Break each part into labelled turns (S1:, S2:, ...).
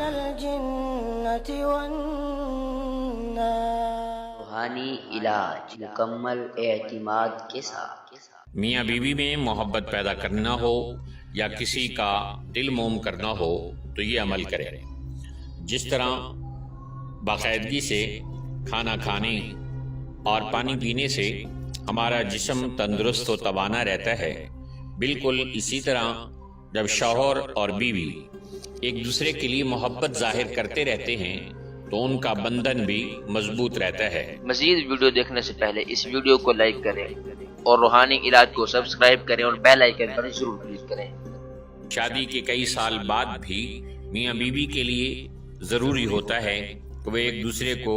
S1: الجنة والنار۔
S2: روحانی علاج مکمل اعتماد کے ساتھ۔
S3: میاں بیوی میں محبت پیدا کرنا ہو یا کسی کا دل موم کرنا ہو تو یہ عمل کرے۔ جس طرح باقاعدگی سے کھانا کھانے اور پانی پینے سے ہمارا جسم تندرست و توانا رہتا ہے، بالکل اسی طرح جب شوہر اور بیوی ایک دوسرے کے لیے محبت ظاہر کرتے رہتے ہیں تو ان کا بندھن بھی مضبوط رہتا ہے۔
S2: مزید ویڈیو دیکھنے سے پہلے اس ویڈیو کو لائک کریں اور روحانی علاج کو سبسکرائب کریں اور بیل آئیکن پر ضرور کلک کریں۔
S3: شادی کے کئی سال بعد بھی میاں بیوی کے لیے ضروری ہوتا ہے کہ وہ ایک دوسرے کو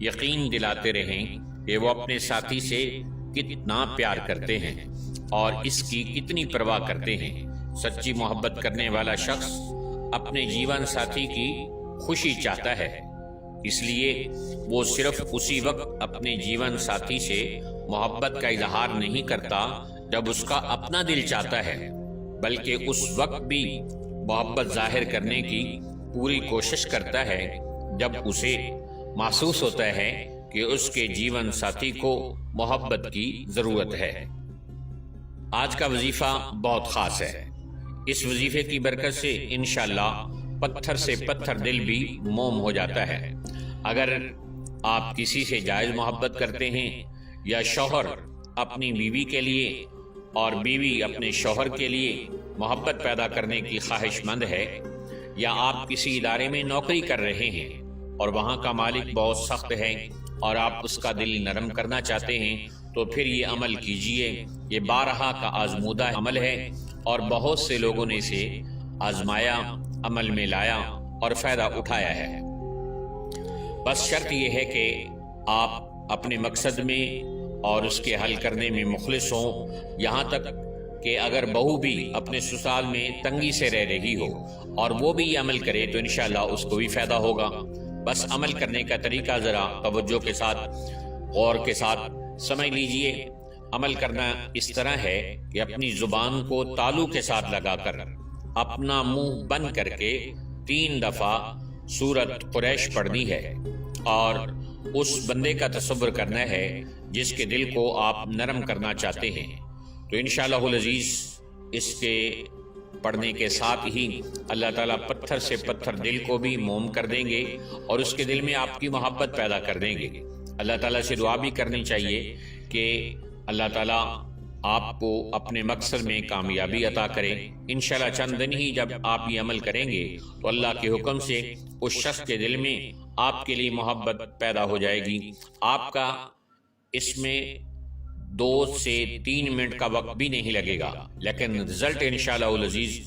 S3: یقین دلاتے رہیں کہ وہ اپنے ساتھی سے کتنا پیار کرتے ہیں اور اس کی کتنی پرواہ کرتے ہیں۔ سچی محبت کرنے والا شخص اپنے جیون ساتھی کی خوشی چاہتا ہے، اس لیے وہ صرف اسی وقت اپنے جیون ساتھی سے محبت کا اظہار نہیں کرتا جب اس کا اپنا دل چاہتا ہے، بلکہ اس وقت بھی محبت ظاہر کرنے کی پوری کوشش کرتا ہے جب اسے محسوس ہوتا ہے کہ اس کے جیون ساتھی کو محبت کی ضرورت ہے۔ آج کا وظیفہ بہت خاص ہے۔ اس وظیفے کی برکت سے انشاءاللہ پتھر سے پتھر دل بھی موم ہو جاتا ہے۔ اگر آپ کسی سے جائز محبت کرتے ہیں یا شوہر اپنی بیوی کے لیے اور بیوی اپنے شوہر کے لیے محبت پیدا کرنے کی خواہش مند ہے، یا آپ کسی ادارے میں نوکری کر رہے ہیں اور وہاں کا مالک بہت سخت ہے اور آپ اس کا دل نرم کرنا چاہتے ہیں، تو پھر یہ عمل کیجئے۔ یہ بارہا کا آزمودہ عمل ہے اور بہت سے لوگوں نے اسے آزمایا، عمل میں لایا اور فائدہ اٹھایا ہے۔ بس شرط یہ ہے کہ آپ اپنے مقصد میں اور اس کے حل کرنے میں مخلص ہوں، یہاں تک کہ اگر بہو بھی اپنے سسرال میں تنگی سے رہ رہی ہو اور وہ بھی یہ عمل کرے تو انشاءاللہ اس کو بھی فائدہ ہوگا۔ بس عمل کرنے کا طریقہ ذرا توجہ کے ساتھ، غور کے ساتھ سمجھ لیجئے۔ عمل کرنا اس طرح ہے کہ اپنی زبان کو تالو کے ساتھ لگا کر اپنا منہ بند کر کے 3 دفعہ سورت قریش پڑھنی ہے اور اس بندے کا تصور کرنا ہے جس کے دل کو آپ نرم کرنا چاہتے ہیں، تو انشاءاللہ العزیز اس کے پڑھنے کے ساتھ ہی اللہ تعالیٰ پتھر سے پتھر دل کو بھی موم کر دیں گے اور اس کے دل میں آپ کی محبت پیدا کر دیں گے۔ اللہ تعالیٰ سے دعا بھی کرنی چاہیے کہ اللہ تعالیٰ آپ کو اپنے مقصد میں کامیابی عطا کرے۔ انشاءاللہ چند دن ہی جب آپ یہ عمل کریں گے تو اللہ کے حکم سے اس شخص کے دل میں آپ کے لیے محبت پیدا ہو جائے گی۔ آپ کا اس میں 2 سے 3 منٹ کا وقت بھی نہیں لگے گا، لیکن رزلٹ انشاءاللہ العزیز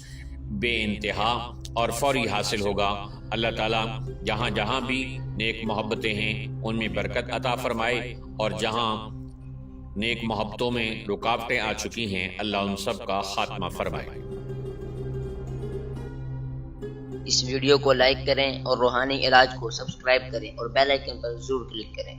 S3: بے انتہا اور فوری حاصل ہوگا۔ اللہ تعالیٰ جہاں جہاں بھی نیک محبتیں ہیں ان میں برکت عطا فرمائے، اور جہاں نیک محبتوں میں رکاوٹیں آ چکی ہیں اللہ ان سب کا خاتمہ فرمائے۔
S2: اس ویڈیو کو لائک کریں اور روحانی علاج کو سبسکرائب کریں اور بیل آئیکن پر ضرور کلک کریں۔